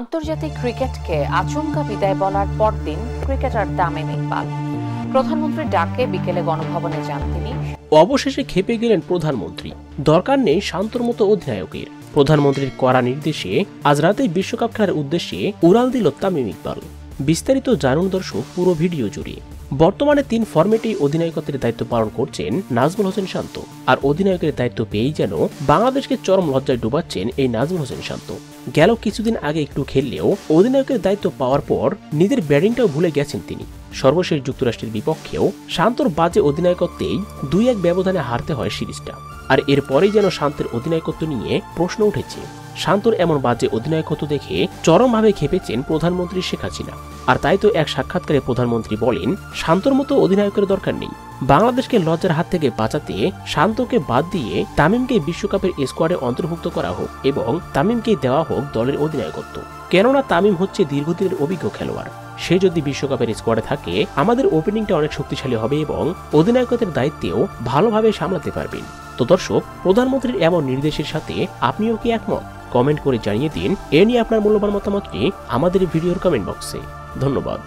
আন্তর্জাতিক ক্রিকেটকে আচমকা বিদায় বলার পরদিন ক্রিকেটার তামিম ইকবাল প্রধানমন্ত্রীর ডাকে বিকেলে গণভবনে যান তিনি। অবশেষে খেপে গেলেন প্রধানমন্ত্রী। দরকার নেই শান্তর মতো অধিনায়কের। প্রধানমন্ত্রীর কড়া নির্দেশে আজ রাতে বিশ্বকাপ খেলার উদ্দেশ্যে উড়াল দিল তামিম ইকবাল। বিস্তারিত জানুন দর্শক পুরো ভিডিও জুড়ে। বর্তমানে 3 ফরম্যাটেই অধিনায়কত্বের দায়িত্ব পালন করছেন নাজমুল হোসেন শান্ত। আর অধিনায়কের দায়িত্ব পেয়েই যেন বাংলাদেশকে চরম লজ্জায় ডুবাচ্ছেন এই নাজমুল হোসেন শান্ত। গেল কিছুদিন আগে একটু খেললেও অধিনায়কের দায়িত্ব পাওয়ার পর নিজের ব্যাটিংটাও ভুলে গেছেন তিনি। সর্বশেষ যুক্তরাষ্ট্রের বিপক্ষেও শান্তর বাজে অধিনায়কত্বেই 2-1 ব্যবধানে হারতে হয় সিরিজটা। আর এরপরেই যেন শান্তের অধিনায়কত্ব নিয়ে প্রশ্ন উঠেছে। শান্তর এমন বাজে অধিনায়কত্ব দেখে চরমভাবে খেপেছেন প্রধানমন্ত্রী শেখ হাসিনা। আর তাই তো এক সাক্ষাৎকারে প্রধানমন্ত্রী বলেন, শান্তর মতো অধিনায়কের দরকার নেই। বাংলাদেশকে লজ্জার হাত থেকে বাঁচাতে শান্তকে বাদ দিয়ে তামিমকে বিশ্বকাপের স্কোয়াডে অন্তর্ভুক্ত করা হোক এবং তামিমকে দেওয়া হোক দলের অধিনায়কত্ব। কেননা তামিম হচ্ছে দীর্ঘদিনের অভিজ্ঞ খেলোয়াড়। সে যদি বিশ্বকাপের স্কোয়াডে থাকে আমাদের ওপেনিংটা অনেক শক্তিশালী হবে এবং অধিনায়কত্বের দায়িত্বেও ভালোভাবে সামলাতে পারবেন। তো দর্শক, প্রধানমন্ত্রীর এমন নির্দেশের সাথে আপনিও কি একমত? কমেন্ট করে জানিয়ে দিন। এ নিয়ে আপনার মূল্যবান মতামতটি আমাদের ভিডিওর কমেন্ট বক্সে। ধন্যবাদ।